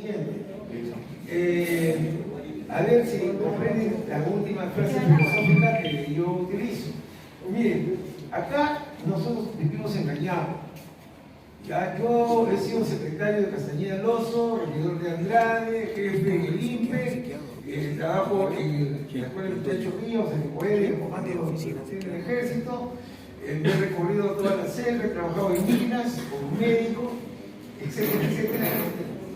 siguiente. A ver si comprenden la última frase filosófica que yo utilizo. Miren, acá nosotros vivimos engañados. Ya, yo he sido secretario de Castañeda Alonso, regidor de Andrade, jefe del INPE, trabajo en la Escuela de Techo Ríos, en el COER, en el Comando del Ejército, he recorrido toda la selva, he trabajado en minas como médico, etcétera, etcétera.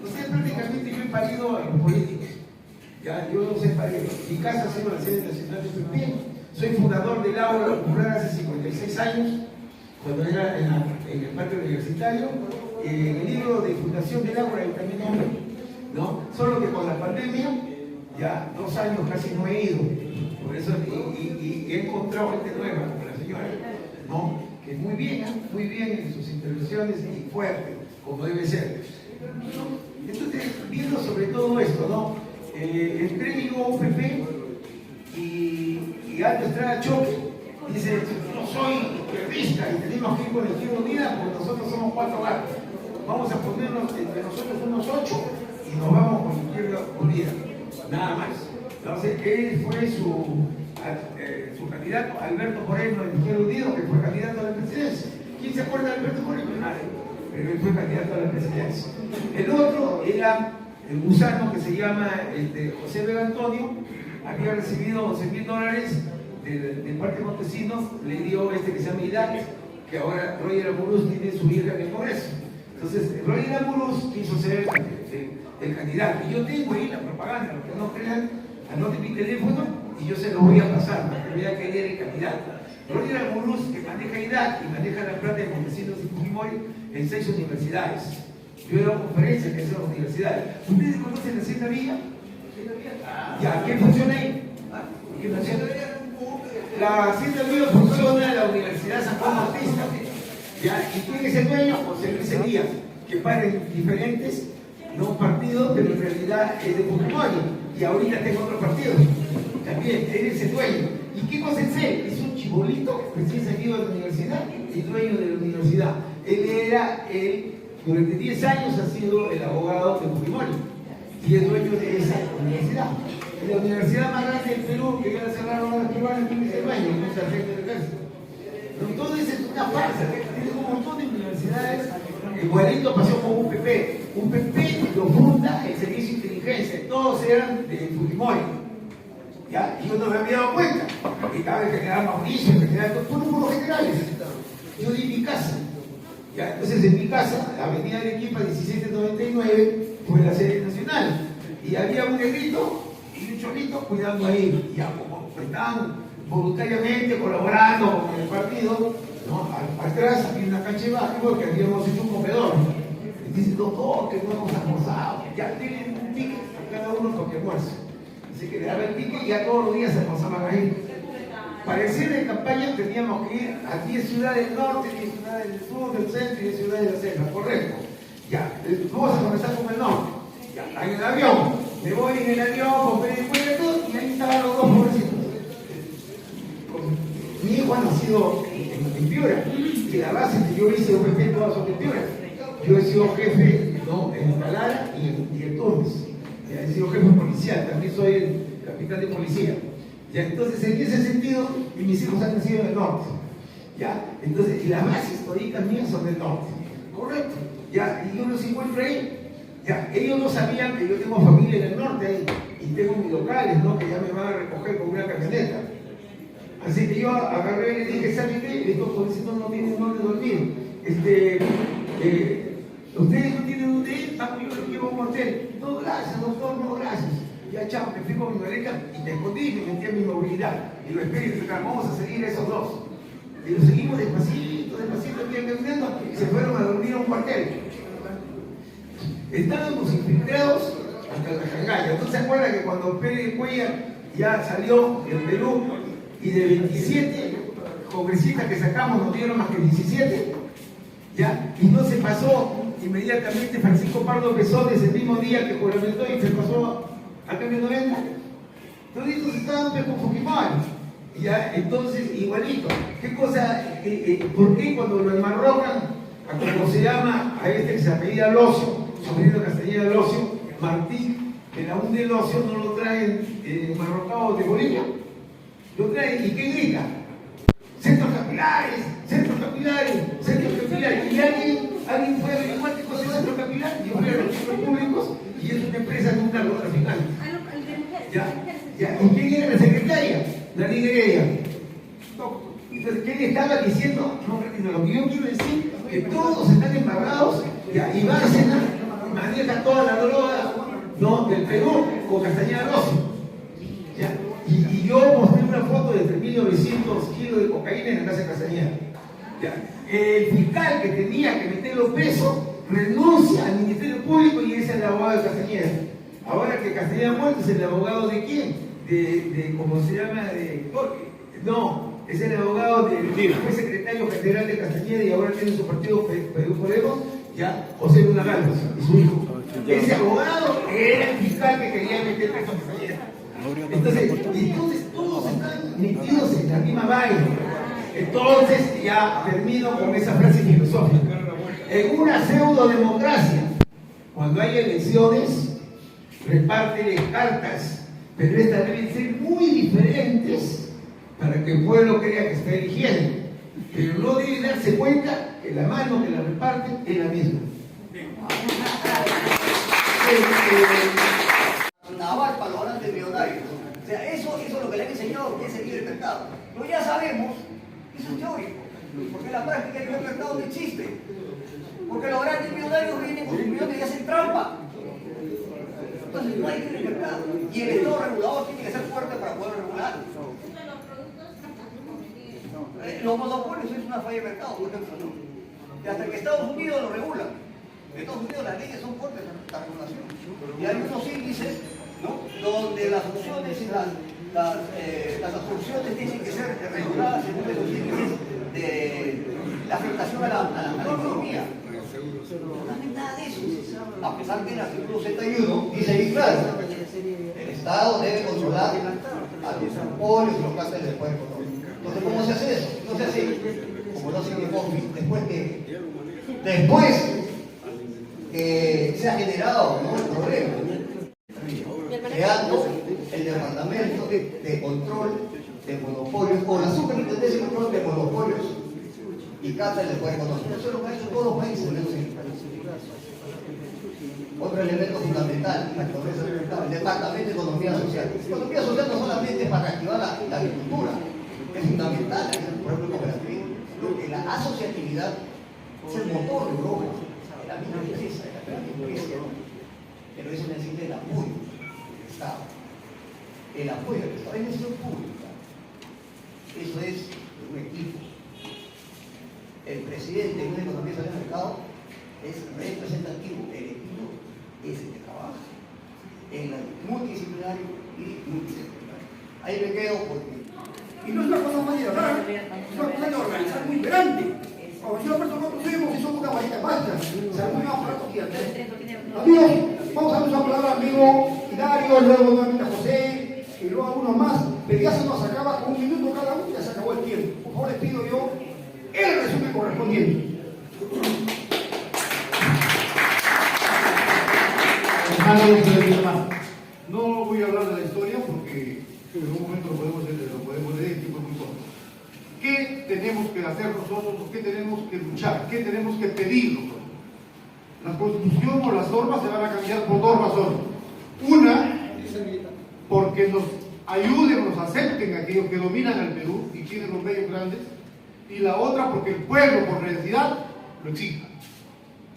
O sea, prácticamente yo he parido a los políticos. Ya, yo los he parido. Mi casa ha sido la sede nacional de PP, soy fundador del Aula Popular hace 56 años, cuando era en el parque universitario. En el libro de fundación del Ágora hay también nombre, ¿no? Solo que con la pandemia, ya 2 años casi no he ido, por eso y he encontrado gente nueva, como la señora, ¿no? Que muy bien en sus intervenciones y fuerte, como debe ser. Entonces, viendo sobre todo esto, ¿no? Entré en UPP y Aldo Estrada Choque dice: yo soy izquierdista y tenemos que ir con la Izquierda Unida porque nosotros somos 4 gatos. Vamos a ponernos entre nosotros unos 8 y nos vamos con la Izquierda Unida. Nada más. Entonces, él fue su candidato, Alberto Moreno, de Izquierda Unida, que fue candidato a la presidencia. ¿Quién se acuerda de Alberto Moreno? Nadie. Pero él fue candidato a la presidencia. El otro era el gusano que se llama José Vega Antonio, había recibido $11,000 del Parque Montesinos, le dio que se llama IDAC, que ahora Roger Amuruz tiene su hija en el Congreso. Entonces, Roger Amuruz quiso ser el candidato. Y yo tengo ahí la propaganda, los que no crean, anoten mi teléfono y yo se lo voy a pasar para que vean que él era el candidato. Roger Amuruz, que maneja IDAC y maneja la plata de Montesinos y Fujimori en 6 universidades. Yo he dado conferencias en esas universidades. ¿Ustedes conocen la Hacienda Villa? Ya, ¿qué funciona ahí? ¿Qué funciona? La Hacienda Villa funciona en la Universidad San Juan Bautista. ¿Ya? ¿Y quién es el dueño? José Luis Elías, que para en diferentes partidos, pero en realidad es de Fujimori. Y ahorita tengo otro partido. También, él es el dueño. ¿Y qué cosa es él? Es un chibolito recién salido de la universidad y dueño de la universidad. Él era durante 10 años ha sido el abogado de Fujimori y es dueño de esa universidad. La universidad más grande del Perú, que ya la cerraron a las peruanas, tiene ese dueño, que es el jefe del ejército. Entonces es una farsa, tiene un montón de universidades. Igualito pasó con UPP. UPP lo funda el Servicio de Inteligencia, todos eran de Fujimori. ¿Ya? Y yo no me había dado cuenta. Y estaba el general Mauricio, el general, puros generales. Yo di mi casa. ¿Ya? Entonces en mi casa, Avenida Arequipa 1799, fue la sede nacional. Y había un negrito y un cholito cuidando ahí. Ya como estaban voluntariamente colaborando con el partido, ¿no? Atrás había una cancha de básquetbol que habíamos hecho un comedor. Y dice: doctor, que no hemos almorzado. Ya tienen un ticket a cada uno porque almuerzo. Así que le daba el ticket y ya todos los días almorzaban ahí. Para el cierre de campaña teníamos que ir a 10 ciudades del norte, 10 ciudades del sur, del centro y 10 ciudades de la selva, correcto. Ya, vamos a comenzar con el norte. Ya, en el avión. Me voy en el avión, compré el vuelo y ahí estaban los dos pobrecitos. Mi hijo ha nacido en Piura, y la base que yo hice UPP todas son de Piura. Yo he sido jefe, ¿no?, en Talara y en Turbes. He sido jefe policial, también soy el capitán de policía. Ya, entonces, en ese sentido, mis hijos han nacido en el norte. ¿Ya? Entonces, y las bases toditas mías son del norte. Correcto. ¿Ya? Y yo los encuentro ahí. ¿Ya? Ellos no sabían que yo tengo familia en el norte ahí. Y tengo mis locales, ¿no?, que ya me van a recoger con una camioneta. Así que yo agarré y le dije: ¿saben qué? Estos pobrecitos no tienen dónde dormir. Ustedes no tienen dónde ir, yo los llevo a un hotel. No, gracias, doctor, no, gracias. Ya, chao, me fui con mi maleta y me escondí y me metí a mi movilidad. Y lo esperé y dije: vamos a seguir esos dos. Y lo seguimos despacito, bien caminando, y se fueron a dormir a un cuartel. Estábamos infiltrados hasta la Jangaya. ¿No se acuerdan que cuando Pérez Cuellar ya salió del Perú y de 27 congresistas que sacamos nos dieron más que 17? ¿Ya? Y no se pasó inmediatamente Francisco Pardo Besones el mismo día que juramentó y se pasó a cambio 90. Entonces estos estaban con Fujimori. Ya, entonces, igualito. ¿Qué cosa? ¿Por qué cuando lo enmarrocan a como se llama a que se apellida Locio, sobrino de Castañeda Locio, Martín, el aún del ocio no lo traen marrocado de Bolivia. Lo traen y ¿qué grita? Centros capilares, centros capilares, centros capilares. Y alguien fue a averiguar qué cosa es centro capilar y fue a los centros públicos y es una empresa de un narcotraficante. Ya. ¿Y quién era la secretaria? La Heredia. Entonces, ¿qué le estaba diciendo? No, lo que yo quiero decir es que todos están embargados, ya, y Bárcena maneja toda la droga, ¿no?, del Perú con Castañeda Rossi. ¿Ya? Y yo mostré una foto de 3.900 kilos de cocaína en la casa de Castañeda. ¿Ya? El fiscal que tenía que meter los presos renuncia al Ministerio Público y es el abogado de Castañeda. Ahora que Castañeda ha muerto, ¿es el abogado de quién? ¿Cómo se llama? No, es el abogado fue secretario general de Castañeda y ahora tiene su partido Perú Podemos, ya, José Luna Galvez y su hijo. Ese abogado era el fiscal que quería meter preso a Castañeda. Entonces todos están metidos en la misma vaina. Entonces ya termino con esa frase filosófica. En una pseudo-democracia, cuando hay elecciones, repárteles cartas, pero estas deben ser muy diferentes para que el pueblo crea que está eligiendo. Pero no debe darse cuenta que la mano que la reparte es la misma. Naval para los grandes millonarios. O sea, eso es lo que le han enseñado que es el libre mercado. Pero ya sabemos, eso es teórico, porque en la práctica el libre mercado no existe. Porque los grandes millonarios vienen con sus millones y hacen trampa. Entonces no hay libre mercado. Y el Estado regulador tiene que ser fuerte para poder regular. Los monopolios es una falla de mercado, por ejemplo, ¿no? Y hasta que Estados Unidos lo regula. En Estados Unidos las leyes son fuertes en la regulación. Y hay unos índices, ¿no?, donde las opciones y las absorciones tienen que ser reguladas según esos índices de la afectación a la economía. No hay nada de eso. A pesar que en el artículo 61 dice ahí claro, el Estado debe controlar a los monopolios y los cárteles del poder económico. Entonces, ¿cómo se hace eso? No se hace como lo hace el Infofi, después se ha generado, ¿no?, el problema, creando el Departamento de Control de Monopolios o la Superintendencia de Control de Monopolios y Cárteles del Poder Económico. Eso es lo que han hecho todos los países. Otro elemento fundamental, el Departamento de Economía Social. Economía social no solamente para reactivar la agricultura, es fundamental, por ejemplo, el cooperativismo. Porque la asociatividad es el motor de Europa, es la misma empresa, es la gran empresa, pero eso necesita el apoyo del Estado. El apoyo del Estado es gestión pública. Eso es un equipo. El presidente de una economía social de mercado es representativo, el equipo es el que trabaja en el multidisciplinario y multidisciplinario. Ahí me quedo porque. Y no es una cosa más de hablar, es una cosa de organizar muy grande. Cuando yo nosotros subimos y somos una varita de marcha, se armó un aparato gigante. Amigos, vamos a dar una palabra al amigo Hilario, luego nuevamente a José, y luego a algunos más, pero ya se nos acaba con un minuto cada uno, ya se acabó el tiempo. Por favor, les pido yo el resumen correspondiente. No voy a hablar de la historia porque en algún momento lo podemos leer en tiempo muy corto. ¿Qué tenemos que hacer nosotros? ¿Qué tenemos que luchar? ¿Qué tenemos que pedir nosotros? La Constitución o las normas se van a cambiar por dos razones. Una, porque nos ayuden, nos acepten aquellos que dominan al Perú y tienen los medios grandes. Y la otra, porque el pueblo, por necesidad, lo exija.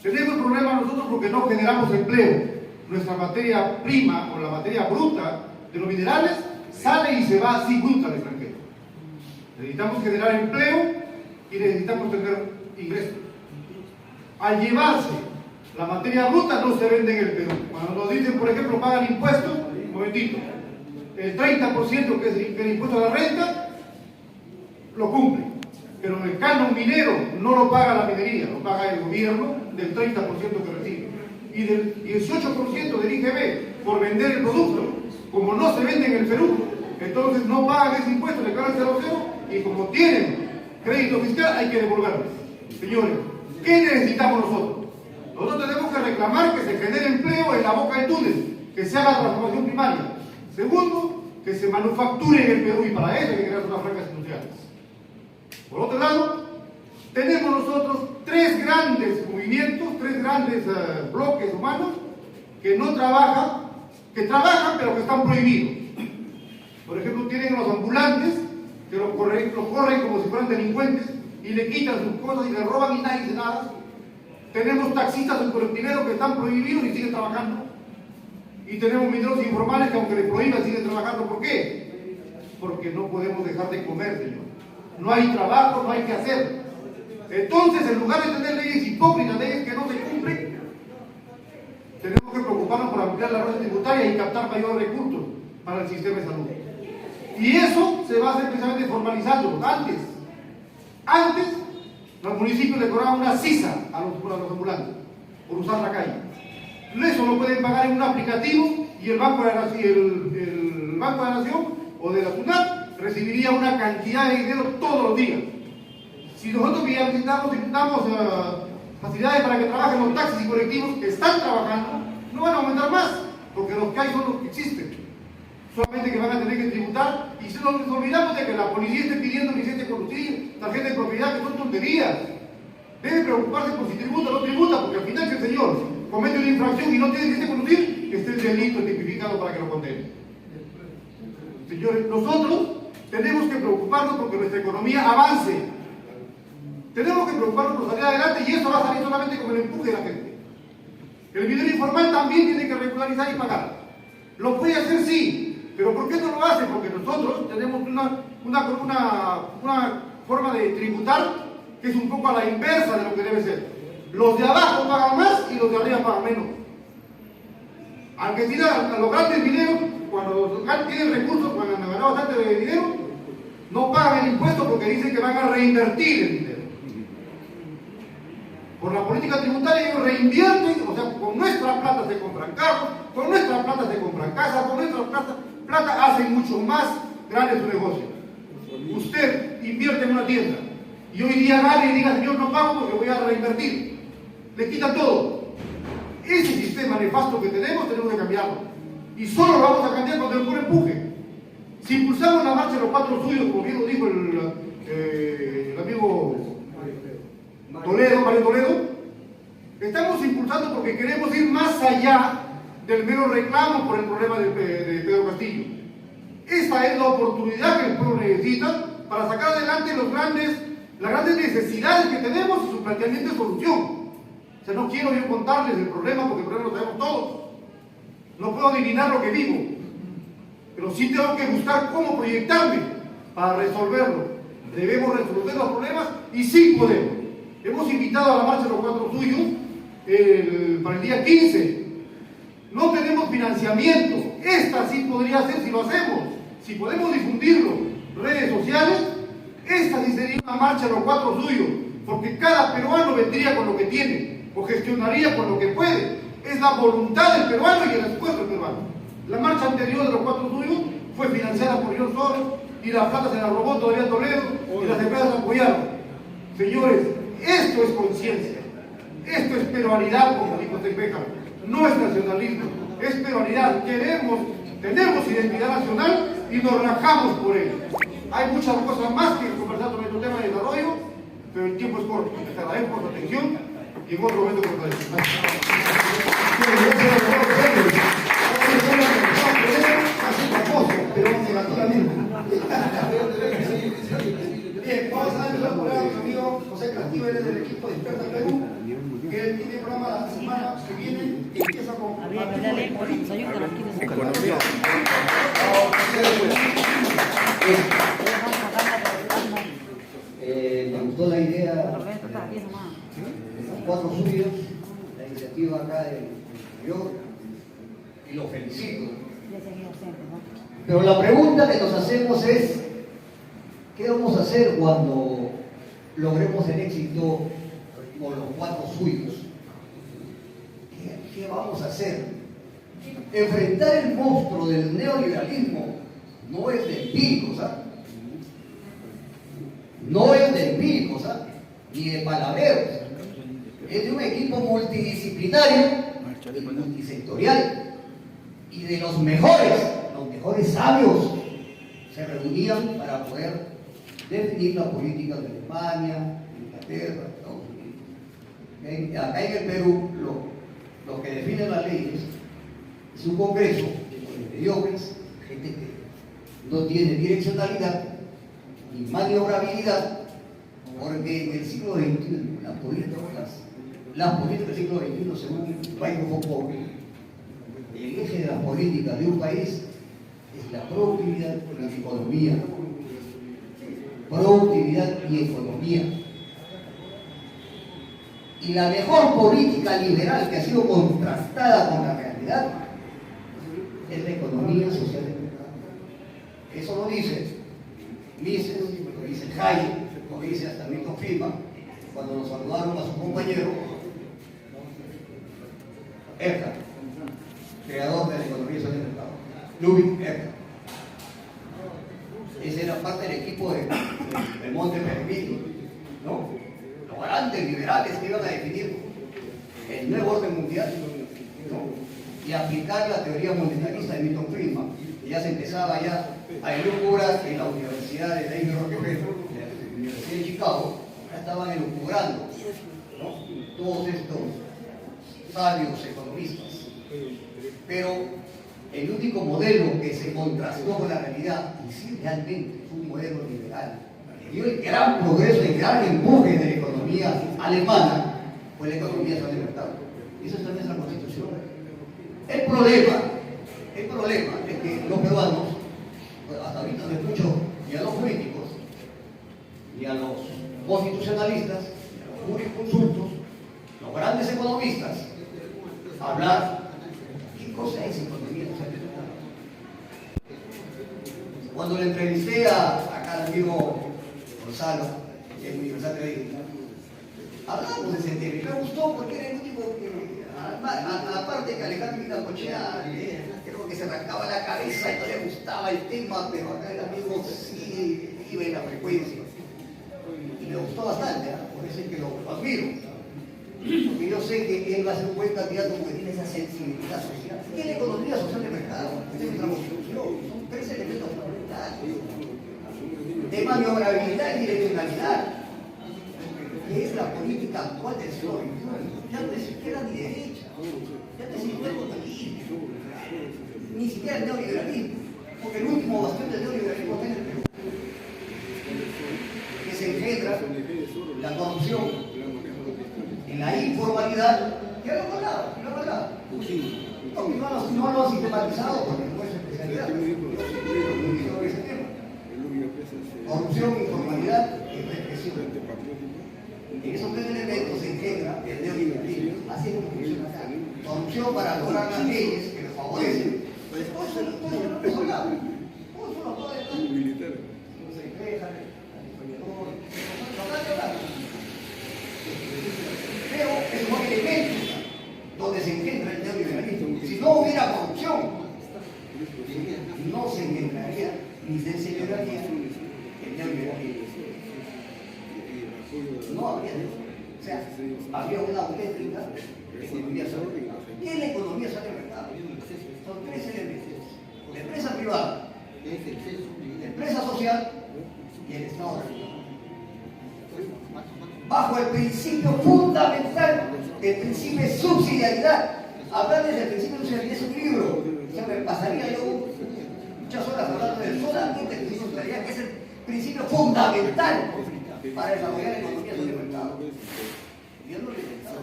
Tenemos problemas nosotros porque no generamos empleo. Nuestra materia prima o la materia bruta de los minerales sale y se va sin bruta al extranjero. Necesitamos generar empleo y necesitamos tener ingresos. Al llevarse la materia bruta no se vende en el Perú. Cuando nos dicen, por ejemplo, pagan impuestos, un momentito, el 30% que es el impuesto a la renta, lo cumple. Pero el canon minero no lo paga la minería, lo paga el gobierno del 30% que recibe. Y del 18% del IGB por vender el producto, como no se vende en el Perú, entonces no pagan ese impuesto, le pagan 0,0 y como tienen crédito fiscal hay que devolverlo. Señores, ¿qué necesitamos nosotros? Nosotros tenemos que reclamar que se genere empleo en la boca del túnel, que se haga transformación primaria. Segundo, que se manufacture en el Perú, y para eso hay que crear unas francas industriales. Por otro lado, tenemos nosotros tres grandes movimientos, tres grandes bloques humanos que no trabajan, que trabajan pero que están prohibidos. Por ejemplo, tienen los ambulantes que los corren como si fueran delincuentes y le quitan sus cosas y le roban y nadie dice nada. Tenemos taxistas en colectiveros que están prohibidos y siguen trabajando. Y tenemos mineros informales que aunque les prohíban siguen trabajando. ¿Por qué? Porque no podemos dejar de comer, señor. No hay trabajo, no hay que hacer. Entonces, en lugar de tener leyes hipócritas, leyes que no se cumplen, tenemos que preocuparnos por ampliar la red tributaria y captar mayores recursos para el sistema de salud. Y eso se va a hacer precisamente formalizando. Antes, los municipios le cobraban una sisa a los ambulantes por usar la calle. Eso lo pueden pagar en un aplicativo y el Banco de la Nación o de la SUNAT recibiría una cantidad de dinero todos los días. Si nosotros necesitamos facilidades para que trabajen los taxis y colectivos que están trabajando, no van a aumentar más, porque los que hay son los que existen. Solamente que van a tener que tributar, y nos olvidamos de que la policía esté pidiendo licencia de conducir, tarjeta de propiedad, que son tonterías. Debe preocuparse por si tributa o no tributa, porque al final si el señor comete una infracción y no tiene licencia de conducir, esté el delito tipificado para que lo condene. Señores, nosotros tenemos que preocuparnos porque nuestra economía avance. Tenemos que preocuparnos por salir adelante, y eso va a salir solamente con el empuje de la gente. El minero informal también tiene que regularizar y pagar. Lo puede hacer, sí. ¿Pero por qué no lo hace? Porque nosotros tenemos una forma de tributar que es un poco a la inversa de lo que debe ser. Los de abajo pagan más y los de arriba pagan menos. Argentina, los grandes mineros, cuando tienen recursos, cuando han ganado bastante dinero, no pagan el impuesto porque dicen que van a reinvertir el dinero. Por la política tributaria ellos reinvierten, o sea, con nuestra plata se compran carros, con nuestra plata se compran casas, con nuestra plata hacen mucho más grande su negocio. Usted invierte en una tienda y hoy día gane y diga, señor, no pago porque voy a reinvertir. Le quita todo. Ese sistema nefasto que tenemos que cambiarlo. Y solo lo vamos a cambiar cuando el puro empuje. Si impulsamos la marcha de los cuatro suyos, como bien lo dijo el amigo Mario Toledo, estamos impulsando porque queremos ir más allá del mero reclamo por el problema de Pedro Castillo. Esta es la oportunidad que el pueblo necesita para sacar adelante las grandes necesidades que tenemos y su planteamiento de solución. O sea, no quiero yo contarles el problema porque el problema lo tenemos todos. No puedo adivinar lo que vivo, pero sí tengo que buscar cómo proyectarme para resolverlo. Debemos resolver los problemas y sí podemos. Hemos invitado a la marcha de los cuatro suyos para el día 15. No tenemos financiamiento. Esta sí podría ser si lo hacemos. Si podemos difundirlo en redes sociales, esta sí sería una marcha de los cuatro suyos, porque cada peruano vendría con lo que tiene o gestionaría con lo que puede. Es la voluntad del peruano y el esfuerzo del peruano. La marcha anterior de los cuatro suyos fue financiada por George Soros y la plata se la robó todavía Toledo y las empresas apoyaron. Señores, esto es conciencia, esto es peruanidad, como dijo Tepeca. No es nacionalismo, es peruanidad. Tenemos identidad nacional y nos rajamos por ello. Hay muchas cosas más que conversar sobre este tema de desarrollo, pero el tiempo es corto. Les agradezco por su atención y en otro momento conversaremos. Bien, vamos a darle la palabra a nuestro amigo José Castillo, él es del equipo de Experta Perú, que él tiene programa la semana que viene y empieza con economía. Me gustó la idea de los cuatro suyos, la iniciativa acá de Nueva York, y lo felicito. Pero la pregunta que nos hacemos es, ¿qué vamos a hacer cuando logremos el éxito con los cuatro suyos? ¿Qué vamos a hacer? Enfrentar el monstruo del neoliberalismo no es de empíricos, ¿sabes? No es de empíricos, ¿sabes? Ni de palabreros. Es de un equipo multidisciplinario y multisectorial. Y de los mejores sabios, se reunían para poder definir la política de Alemania, Inglaterra, Estados Unidos. Acá en el Perú, lo que define las leyes es un congreso de mediocres, gente que no tiene direccionalidad ni maniobrabilidad, porque en el siglo XXI, las políticas del siglo XXI, según Raymond Foucault, el eje de las políticas de un país es la productividad y la economía. Productividad y economía. Y la mejor política liberal que ha sido contrastada con la realidad es la economía social de mercado. Eso lo dice Mises, lo dice Hayek, lo dice hasta Milton Friedman, cuando nos saludaron a su compañero Eckhart, creador de la economía social de mercado, Ludwig Eckhart. Ese era parte del equipo de Monte Permito, ¿no? Los grandes liberales que iban a definir el nuevo orden mundial, ¿no? Y aplicar la teoría monetarista de Milton Friedman, y ya se empezaba ya a elucubrar en la Universidad de David Rockefeller, la Universidad de Chicago, ya estaban elucubrando, ¿no? Todos estos sabios economistas. Pero el único modelo que se contrastó con la realidad, y sí realmente fue un modelo liberal, que dio el gran progreso, el gran empuje de la economía alemana, fue la economía social de mercado. Y eso está en nuestra Constitución. El problema es que los peruanos, hasta ahorita no escucho ni a los políticos, ni a los constitucionalistas, ni a los jurisconsultos, los grandes economistas, hablar qué cosa es economía social de mercado. Cuando le entrevisté acá al amigo Gonzalo, que es universitario de ahí, hablamos de ese tema y me gustó porque era el único que, aparte que Alejandro Vitacochea, creo que se arrancaba la cabeza y no le gustaba el tema, pero acá el amigo sí iba en la frecuencia. Y me gustó bastante, por eso es que lo admiro. Porque yo sé que él va a ser un buen candidato porque tiene esa sensibilidad social. ¿Qué es la economía social de mercado? Es nuestra constitución. Son tres elementos fundamentales. De maniobrabilidad y direccionalidad, que es la política actual del siglo XXI. Ya no es izquierda ni derecha, ya no es izquierda populismo, ni siquiera el neoliberalismo, porque el último bastión del neoliberalismo está en el Perú, que se engendra la corrupción, en la informalidad, ya lo han hablado. No lo han sistematizado porque no es su especialidad. Corrupción, informalidad y represión. En esos tres elementos se engendra el neoliberalismo. Así es como funciona acá. Corrupción para lograr las leyes que les favorecen. Todo eso no es hablado. Todo eso no puede estar. Pero esos elementos donde se engendra el neoliberalismo. Si no hubiera corrupción, no se engendraría ni se celebraría el neoliberalismo. No habría eso. O sea, habría una auténtica economía social de mercado. ¿Qué es la economía social de mercado? Son tres elementos: la empresa privada, la empresa social y el Estado regulador. Bajo el principio fundamental del principio de subsidiariedad. Hablar del principio de subsidiariedad es un libro. O sea, me pasaría yo muchas horas hablando de solamente el principio de subsidiariedad, que es el principio fundamental para desarrollar la economía social de mercado. Yo no lo he inventado.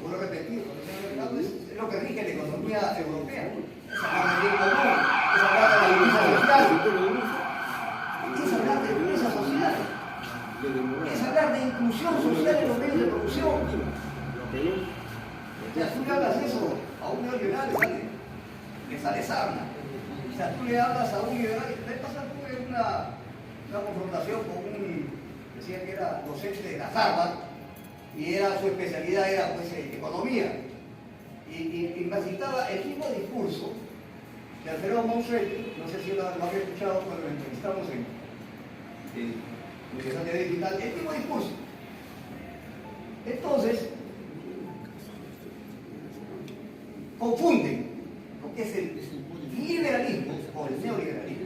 Vuelvo a repetir, es lo que rige la economía europea. Es hablar de bien común, es hablar de la divisa social, es hablar de empresa social. Es hablar de inclusión social en los medios de producción. O sea, tú le hablas eso a un neoliberal, le sale sarna. O sea, tú le hablas a un liberal, le pasa tuve una confrontación con un, decía que era docente de la Harvard, y su especialidad era pues economía. Y me citaba el mismo discurso de Alfredo Monsuel, no sé si lo había escuchado cuando lo entrevistamos en Universidad Digital, el mismo discurso. Entonces, confunden lo que es el liberalismo o el neoliberalismo.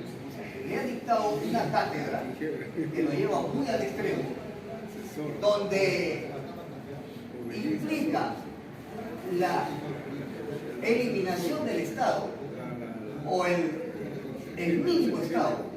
Le ha dictado una cátedra que lo lleva muy al extremo, donde implica la eliminación del Estado o el mínimo Estado